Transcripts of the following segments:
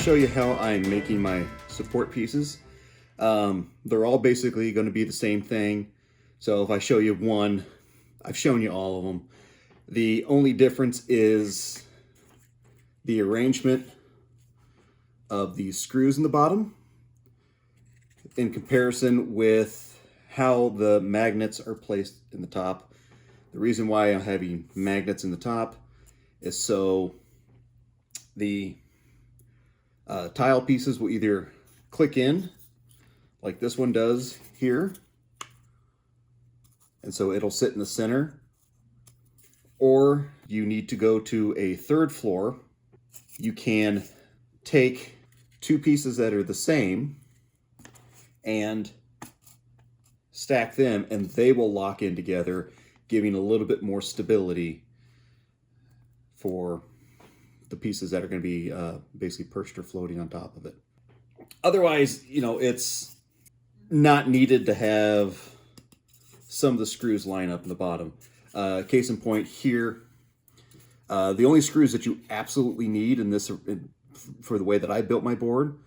show you how I'm making my support pieces. They're all basically going to be the same thing. So if I show you one, I've shown you all of them. The only difference is the arrangement of these screws in the bottom in comparison with how the magnets are placed in the top. The reason why I'm having magnets in the top is so the tile pieces will either click in like this one does here, and so it'll sit in the center, or you need to go to a third floor. You can take two pieces that are the same and stack them, and they will lock in together, giving a little bit more stability for the pieces that are going to be basically perched or floating on top of it. Otherwise, you know, it's not needed to have some of the screws line up in the bottom. Case in point here, the only screws that you absolutely need in this for the way that I built my board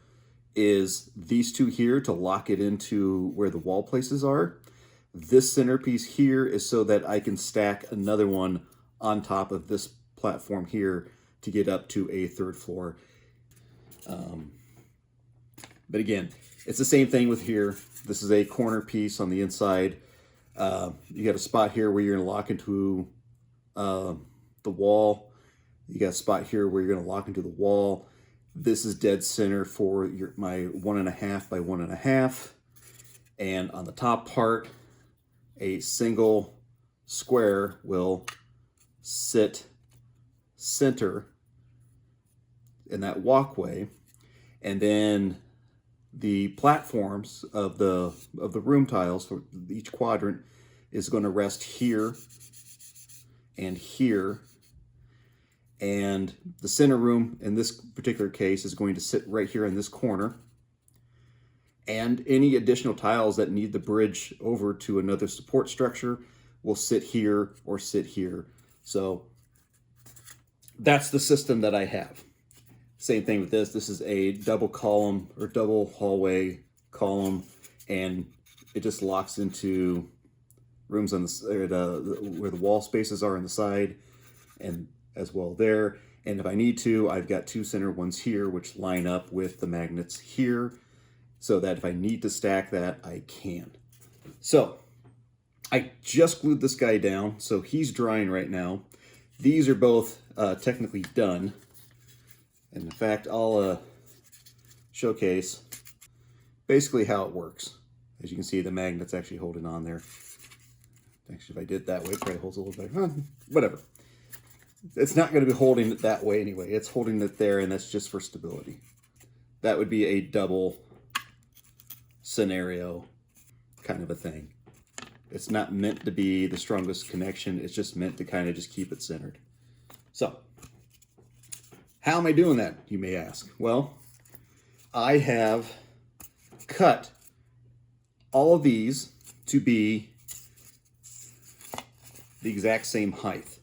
is these two here to lock it into where the wall places are. This centerpiece here is so that I can stack another one on top of this platform here to get up to a third floor. But again, it's the same thing with here. This is a corner piece on the inside. You got a spot here where you're going to lock into the wall. You got a spot here where you're going to lock into the wall. This is dead center for my 1.5 by 1.5. And on the top part, a single square will sit center in that walkway, and then the platforms of the room tiles for each quadrant is going to rest here and here, and the center room in this particular case is going to sit right here in this corner, and any additional tiles that need the bridge over to another support structure will sit here or sit here. So that's the system that I have. Same thing with this. This is a double column or double hallway column, and it just locks into rooms on where the wall spaces are on the side, and as well there. And if I need to, I've got two center ones here which line up with the magnets here, so that if I need to stack that, I can. So I just glued this guy down, so he's drying right now. These are both technically done. And in fact, I'll showcase basically how it works. As you can see, the magnet's actually holding on there. Actually, if I did it that way, it probably holds a little better. Whatever. It's not going to be holding it that way anyway. It's holding it there, and that's just for stability. That would be a double scenario kind of a thing. It's not meant to be the strongest connection. It's just meant to kind of just keep it centered. So, how am I doing that, you may ask? Well, I have cut all of these to be the exact same height.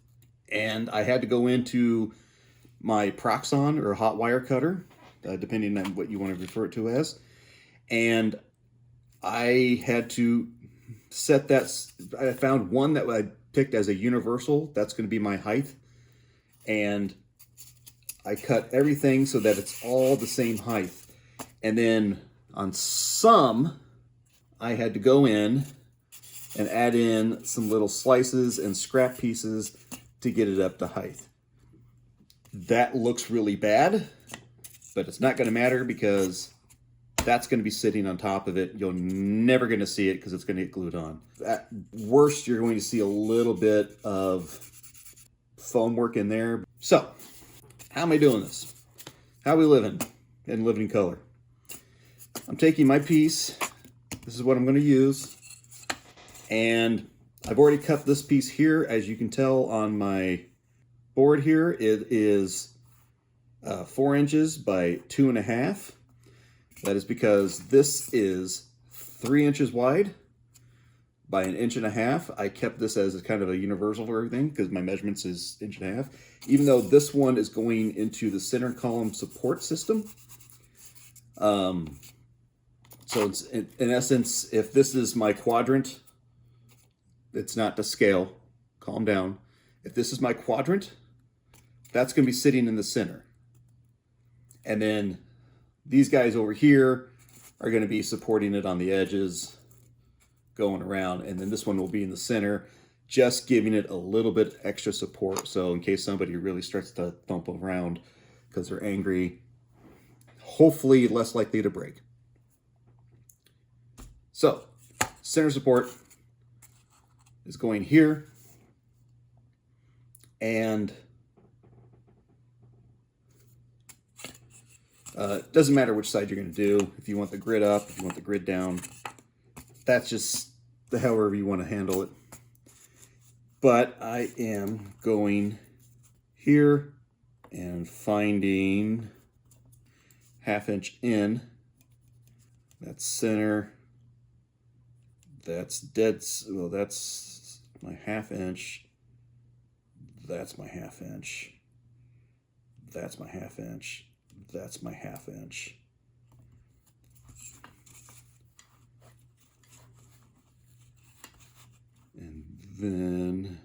And I had to go into my Proxxon or hot wire cutter, depending on what you want to refer it to as. And I had to set that. I found one that I picked as a universal. That's going to be my height. And I cut everything so that it's all the same height. And then on some, I had to go in and add in some little slices and scrap pieces to get it up to height. That looks really bad, but it's not going to matter because that's going to be sitting on top of it. You're never going to see it because it's going to get glued on. At worst, you're going to see a little bit of foam work in there. So, how am I doing this? How are we living and living in color? I'm taking my piece. This is what I'm going to use. And I've already cut this piece here. As you can tell on my board here, it is 4 inches by 2.5. That is because this is 3 inches wide by 1.5 inches. I kept this as kind of a universal for everything because my measurements is 1.5 inches. Even though this one is going into the center column support system, So it's in essence, if this is my quadrant, it's not to scale. Calm down. If this is my quadrant, that's going to be sitting in the center. And then these guys over here are going to be supporting it on the edges, going around. And then this one will be in the center, just giving it a little bit extra support. So in case somebody really starts to thump around because they're angry, hopefully less likely to break. So center support is going here. And it doesn't matter which side you're going to do. If you want the grid up, if you want the grid down, that's just however you want to handle it. But I am going here and finding 1/2 inch in. That's center. That's dead. Well, that's my 1/2 inch. That's my 1/2 inch. That's my 1/2 inch. That's my 1/2 inch. And then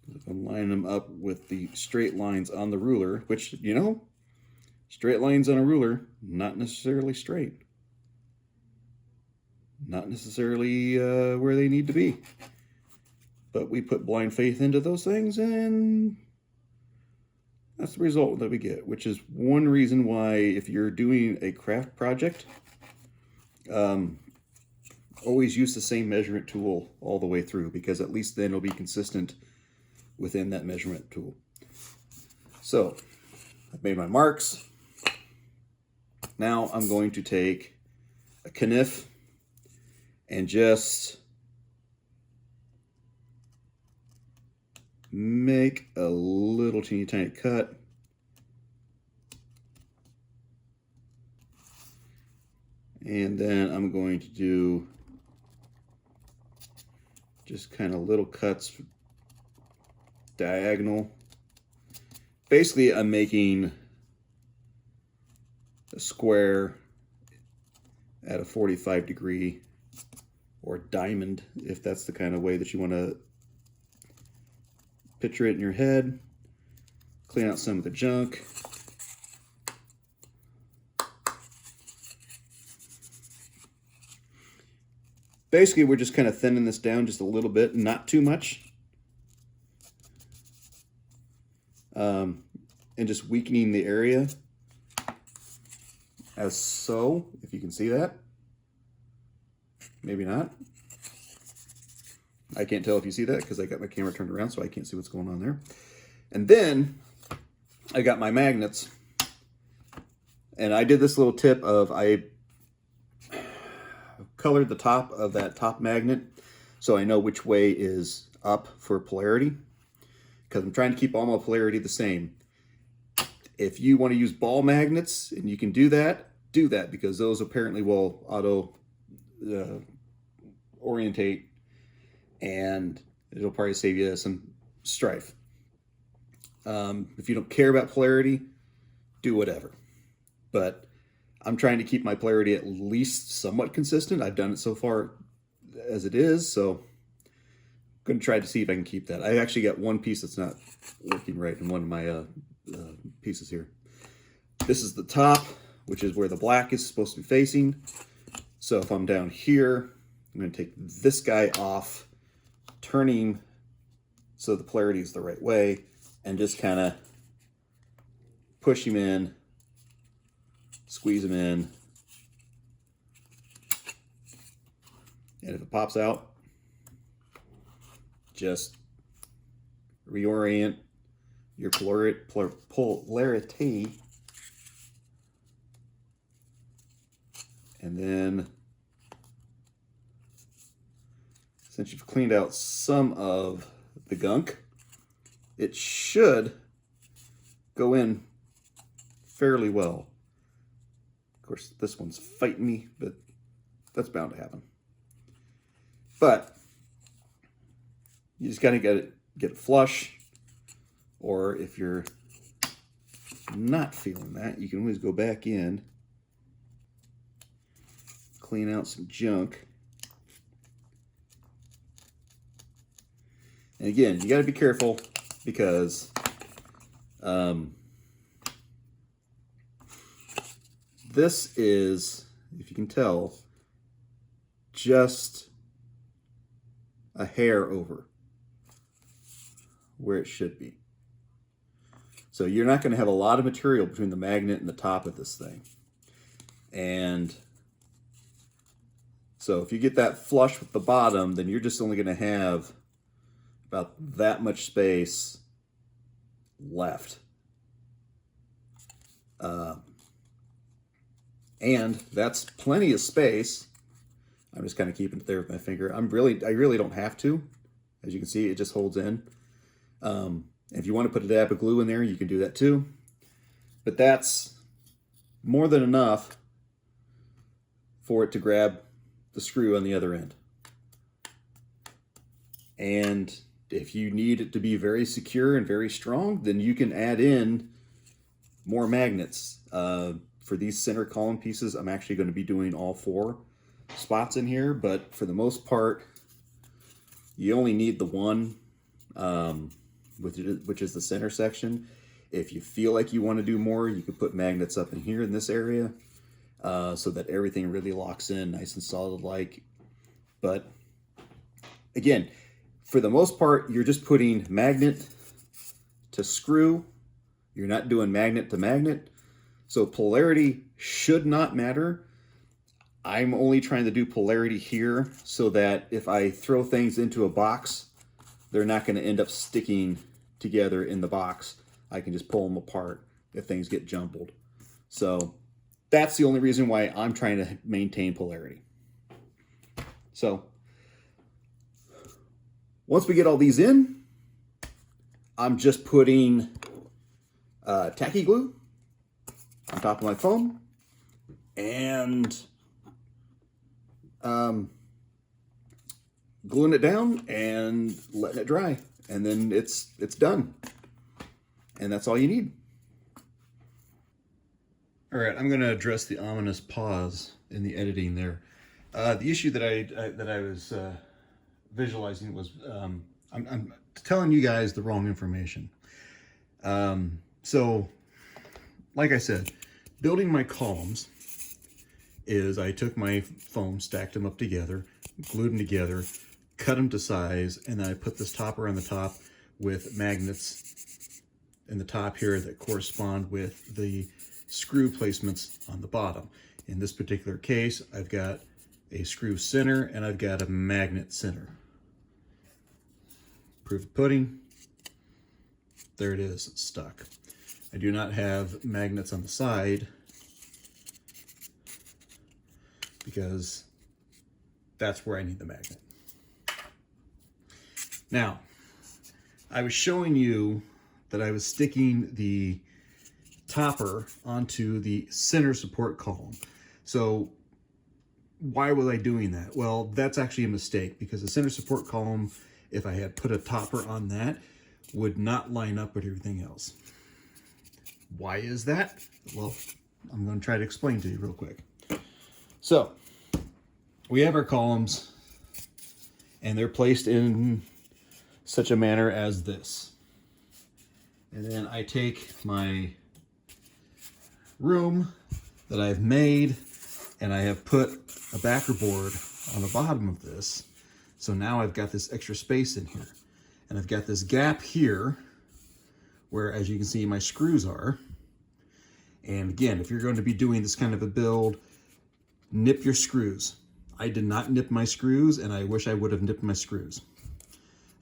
if I'm lining them up with the straight lines on the ruler, which, you know, straight lines on a ruler, not necessarily straight. Not necessarily where they need to be. But we put blind faith into those things, and that's the result that we get, which is one reason why if you're doing a craft project, always use the same measurement tool all the way through, because at least then it'll be consistent within that measurement tool. So I've made my marks. Now I'm going to take a knife and just make a little teeny tiny cut. And then I'm going to do just kind of little cuts diagonal. Basically, I'm making a square at a 45-degree or diamond, if that's the kind of way that you want to picture it in your head. Clean out some of the junk. Basically, we're just kind of thinning this down just a little bit, not too much. And just weakening the area as so, if you can see that. Maybe not. I can't tell if you see that because I got my camera turned around, so I can't see what's going on there. And then I got my magnets. And I did this little tip of I colored the top of that top magnet so I know which way is up for polarity, because I'm trying to keep all my polarity the same. If you want to use ball magnets and you can do that, because those apparently will auto orientate, and it'll probably save you some strife. If you don't care about polarity, do whatever. But I'm trying to keep my polarity at least somewhat consistent. I've done it so far as it is, so I'm going to try to see if I can keep that. I actually got one piece that's not working right in one of my pieces here. This is the top, which is where the black is supposed to be facing. So if I'm down here, I'm going to take this guy off, turning so the polarity is the right way, and just kind of push him in, squeeze him in, and if it pops out, just reorient your polarity, and then since you've cleaned out some of the gunk, it should go in fairly well. Of course, this one's fighting me, but that's bound to happen. But you just gotta get it flush, or if you're not feeling that, you can always go back in, clean out some junk. And again, you got to be careful because this is, if you can tell, just a hair over where it should be. So you're not going to have a lot of material between the magnet and the top of this thing. And so if you get that flush with the bottom, then you're just only going to have about that much space left. And that's plenty of space. I'm just kind of keeping it there with my finger. I really don't have to. As you can see, it just holds in. If you want to put a dab of glue in there, you can do that too. But that's more than enough for it to grab the screw on the other end. And if you need it to be very secure and very strong, then you can add in more magnets. For these center column pieces, I'm actually going to be doing all 4 spots in here, but for the most part, you only need the one, which is the center section. If you feel like you want to do more, you could put magnets up in here in this area, so that everything really locks in nice and solid like. But again, for the most part, you're just putting magnet to screw. You're not doing magnet to magnet. So polarity should not matter. I'm only trying to do polarity here so that if I throw things into a box, they're not going to end up sticking together in the box. I can just pull them apart if things get jumbled. So that's the only reason why I'm trying to maintain polarity. So once we get all these in, I'm just putting tacky glue on top of my foam and gluing it down and letting it dry, and then it's done. And that's all you need. All right, I'm going to address the ominous pause in the editing there. The issue that I was visualizing was I'm telling you guys the wrong information. So, like I said, building my columns is I took my foam, stacked them up together, glued them together, cut them to size, and then I put this topper on the top with magnets in the top here that correspond with the screw placements on the bottom. In this particular case, I've got a screw center and I've got a magnet center. Proof of pudding. There it is, stuck. I do not have magnets on the side because that's where I need the magnet. Now, I was showing you that I was sticking the topper onto the center support column. So why was I doing that? Well, that's actually a mistake because the center support column, if I had put a topper on that, would not line up with everything else. Why is that? Well, I'm going to try to explain to you real quick. So we have our columns and they're placed in such a manner as this. And then I take my room that I've made and I have put a backer board on the bottom of this. So now I've got this extra space in here. And I've got this gap here where, as you can see, my screws are. And again, if you're going to be doing this kind of a build, nip your screws. I did not nip my screws, and I wish I would have nipped my screws.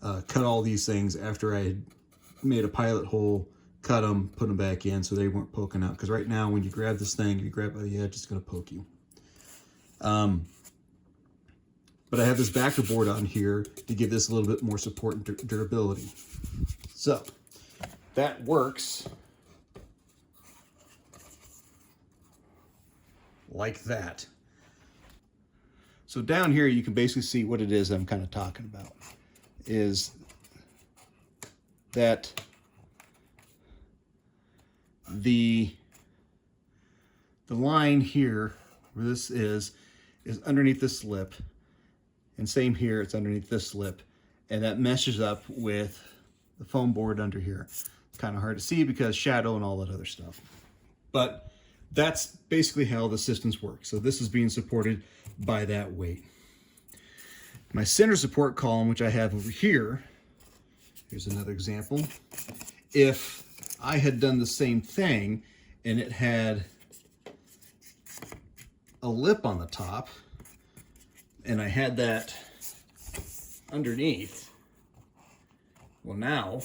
Cut all these things after I had made a pilot hole, cut them, put them back in so they weren't poking out. Because right now, when you grab this thing, you grab by the edge, it's going to poke you. But I have this backer board on here to give this a little bit more support and durability. So that works like that. So down here, you can basically see what it is I'm kind of talking about. Is that the line here where this is underneath this lip, and same here, it's underneath this lip, and that meshes up with the foam board under here. It's kind of hard to see because shadow and all that other stuff. But that's basically how the systems work. So this is being supported by that weight. My center support column, which I have over here, here's another example. If I had done the same thing and it had a lip on the top and I had that underneath, well, now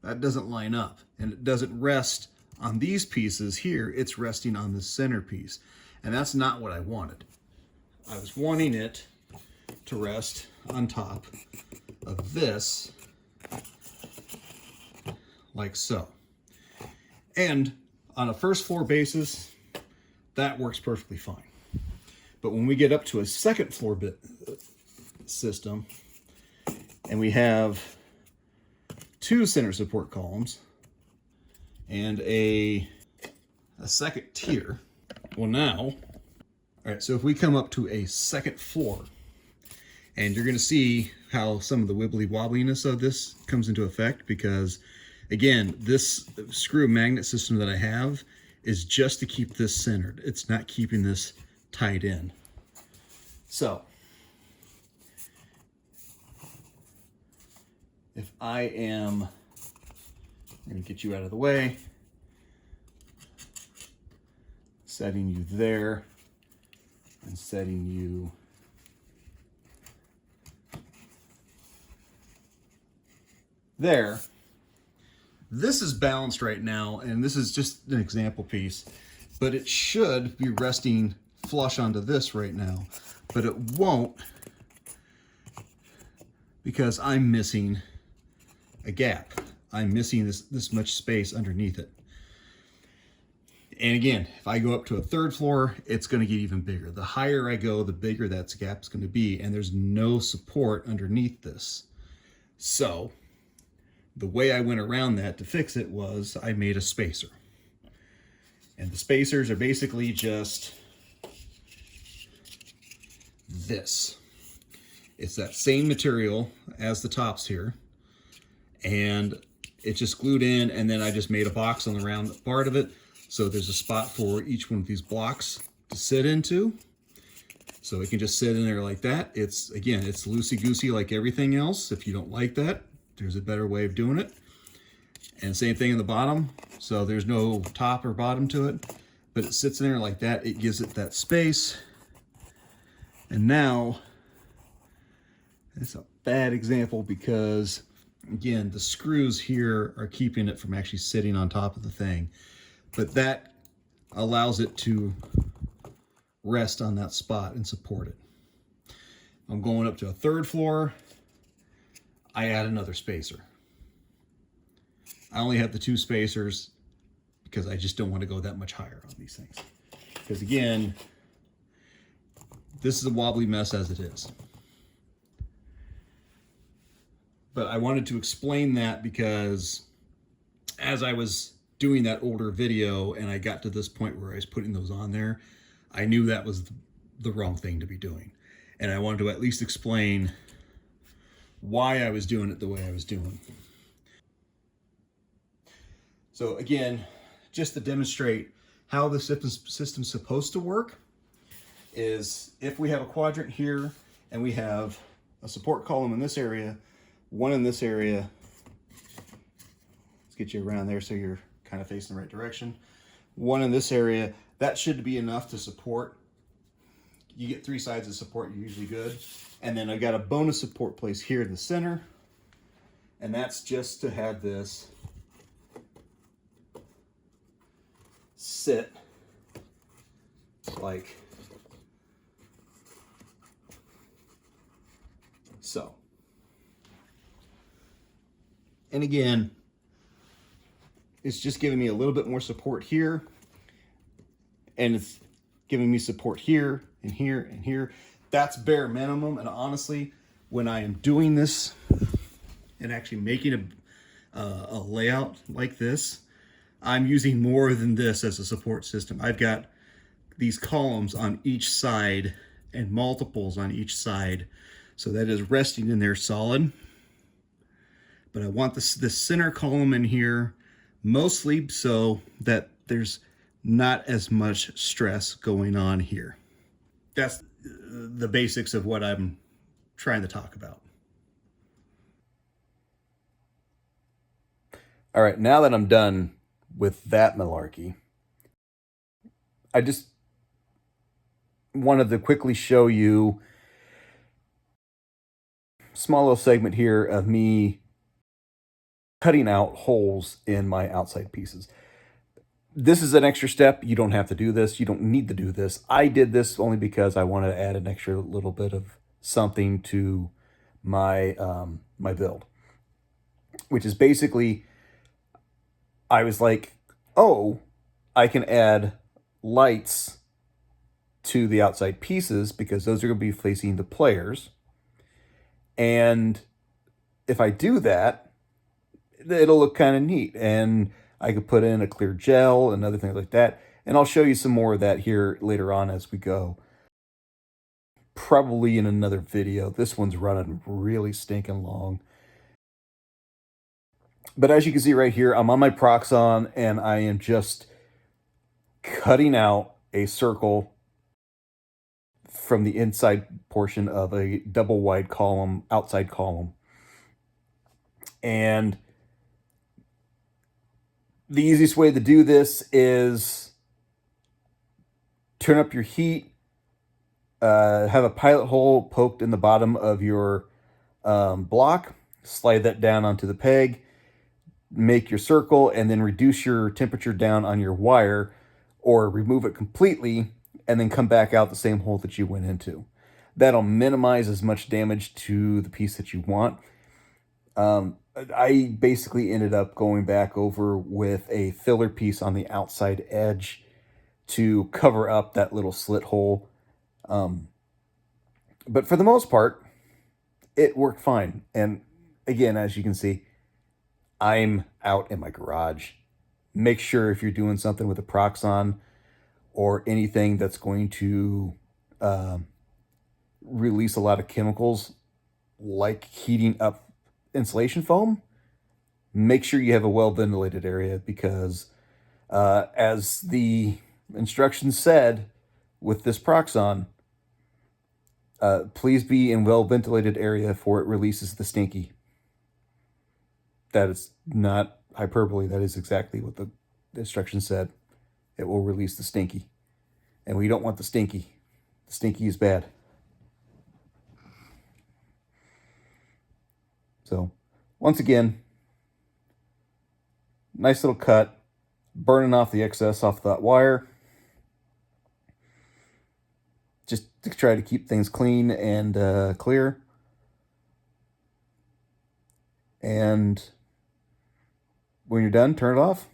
that doesn't line up and it doesn't rest on these pieces here. It's resting on the center piece, and that's not what I wanted. I was wanting it to rest on top of this like so. And on a first floor basis, that works perfectly fine. But when we get up to a second floor system and we have two center support columns and a second tier, well now, all right, so if we come up to a second floor, and you're going to see how some of the wibbly wobbliness of this comes into effect, because again, this screw magnet system that I have is just to keep this centered. It's not keeping this tied in. So if I am, I'm going to get you out of the way, setting you there and setting you there. This is balanced right now, and this is just an example piece, but it should be resting flush onto this right now, but it won't because I'm missing a gap. I'm missing this much space underneath it. And again, if I go up to a third floor, it's going to get even bigger. The higher I go, the bigger that gap is going to be, and there's no support underneath this. So the way I went around that to fix it was I made a spacer. And the spacers are basically just this. It's that same material as the tops here, and it's just glued in, and then I just made a box on the round part of it. So there's a spot for each one of these blocks to sit into. So it can just sit in there like that. It's, again, it's loosey-goosey like everything else. If you don't like that, there's a better way of doing it. And same thing in the bottom. So there's no top or bottom to it, but it sits in there like that. It gives it that space. And now, it's a bad example because, again, the screws here are keeping it from actually sitting on top of the thing. But that allows it to rest on that spot and support it. I'm going up to a third floor. I add another spacer. I only have the two spacers because I just don't want to go that much higher on these things. Because again, this is a wobbly mess as it is. But I wanted to explain that because as I was doing that older video and I got to this point where I was putting those on there, I knew that was the wrong thing to be doing. And I wanted to at least explain why I was doing it the way I was doing. So again, just to demonstrate how the system's supposed to work is if we have a quadrant here and we have a support column in this area, one in this area, let's get you around there so you're kind of facing the right direction, one in this area, that should be enough to support. You get three sides of support, you're usually good. And then I got a bonus support place here in the center, and that's just to have this sit like so. And again, it's just giving me a little bit more support here, and it's giving me support here and here and here. That's bare minimum. And honestly, when I am doing this and actually making a layout like this, I'm using more than this as a support system. I've got these columns on each side and multiples on each side. So that is resting in there solid. But I want this center column in here mostly so that there's not as much stress going on here. That's the basics of what I'm trying to talk about. All right, now that I'm done with that malarkey, I just wanted to quickly show you a small little segment here of me cutting out holes in my outside pieces. This is an extra step. You don't have to do this. You don't need to do this. I did this only because I wanted to add an extra little bit of something to my my build, which is basically, I was like, oh, I can add lights to the outside pieces because those are going to be facing the players. And if I do that, it'll look kind of neat. And I could put in a clear gel and other things like that. And I'll show you some more of that here later on as we go. Probably in another video. This one's running really stinking long. But as you can see right here, I'm on my Proxon and I am just cutting out a circle from the inside portion of a double wide column, outside column. And the easiest way to do this is turn up your heat, have a pilot hole poked in the bottom of your block, slide that down onto the peg, make your circle, and then reduce your temperature down on your wire or remove it completely and then come back out the same hole that you went into. That'll minimize as much damage to the piece that you want. I basically ended up going back over with a filler piece on the outside edge to cover up that little slit hole. But for the most part, it worked fine. And again, as you can see, I'm out in my garage. Make sure if you're doing something with a Proxon or anything that's going to release a lot of chemicals, like heating up insulation foam, make sure you have a well-ventilated area because as the instructions said with this Proxon, please be in well-ventilated area for it releases the stinky. That is not hyperbole. That is exactly what the instruction said. It will release the stinky. And we don't want the stinky. The stinky is bad. So, once again, nice little cut. Burning off the excess off that wire. Just to try to keep things clean and clear. And when you're done, turn it off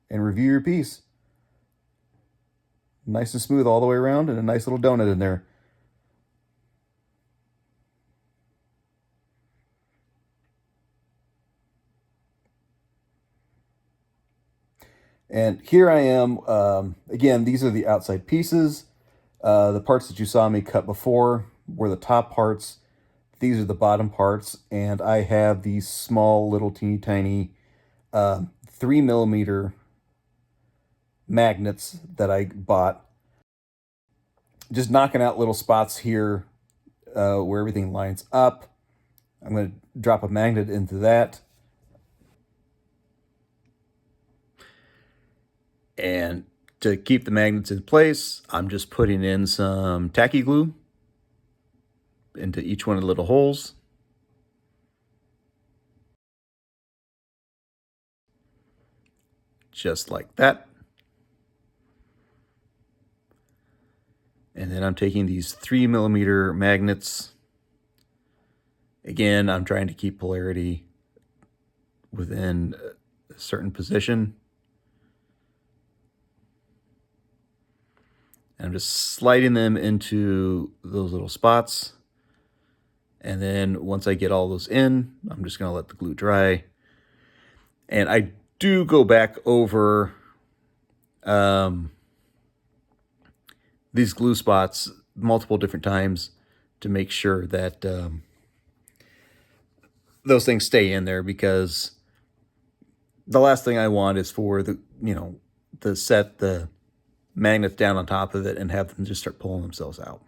and review your piece. Nice and smooth all the way around and a nice little donut in there. And here I am. Again, these are the outside pieces. The parts that you saw me cut before were the top parts. These are the bottom parts. And I have these small, little, teeny tiny 3mm magnets that I bought. Just knocking out little spots here where everything lines up. I'm going to drop a magnet into that. And to keep the magnets in place, I'm just putting in some tacky glue into each one of the little holes. Just like that. And then I'm taking these 3mm magnets. Again, I'm trying to keep polarity within a certain position. And I'm just sliding them into those little spots. And then once I get all those in, I'm just going to let the glue dry. And I do go back over these glue spots multiple different times to make sure that those things stay in there, because the last thing I want is for the, to set the magnets down on top of it and have them just start pulling themselves out.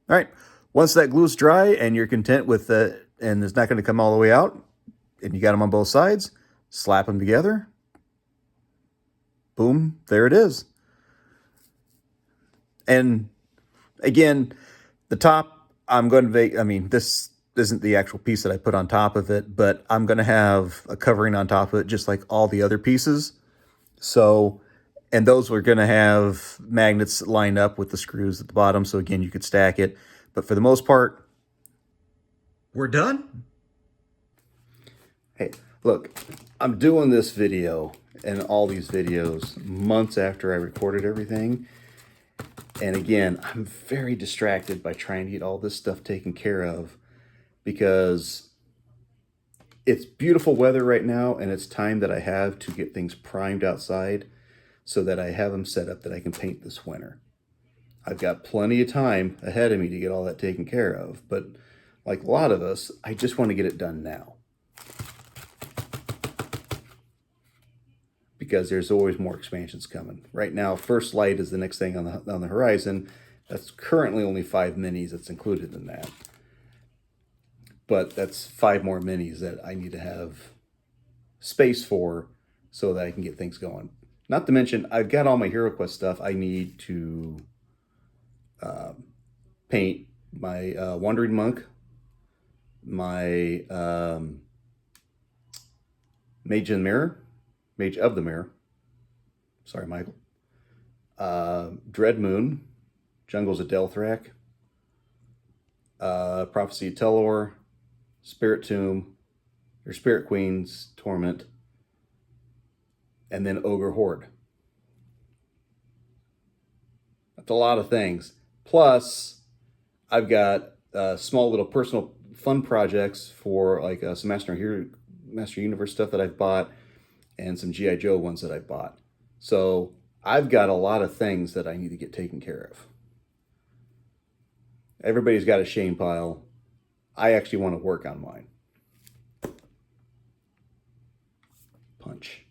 All right. Once that glue's dry and you're content with it and it's not going to come all the way out, and you got them on both sides, slap them together. Boom, there it is. And again, the top, I'm going to make, this isn't the actual piece that I put on top of it, but I'm going to have a covering on top of it just like all the other pieces. So, and those were going to have magnets lined up with the screws at the bottom. So again, you could stack it. But for the most part, we're done. Hey, look, I'm doing this video and all these videos months after I recorded everything. And again, I'm very distracted by trying to get all this stuff taken care of, because it's beautiful weather right now and it's time that I have to get things primed outside so that I have them set up that I can paint this winter. I've got plenty of time ahead of me to get all that taken care of, but like a lot of us, I just want to get it done now, because there's always more expansions coming. Right now, First Light is the next thing on the horizon. That's currently only 5 minis that's included in that. But that's 5 more minis that I need to have space for so that I can get things going. Not to mention, I've got all my HeroQuest stuff. I need to paint my Wandering Monk, my Mage of the Mirror. Sorry, Michael. Dread Moon, Jungles of Delthrak, Prophecy of Telor, Spirit Tomb, or Spirit Queen's Torment, and then Ogre Horde. That's a lot of things. Plus, I've got small little personal fun projects for like some Master Universe stuff that I've bought, and some G.I. Joe ones that I've bought. So I've got a lot of things that I need to get taken care of. Everybody's got a shame pile. I actually want to work on mine. Punch.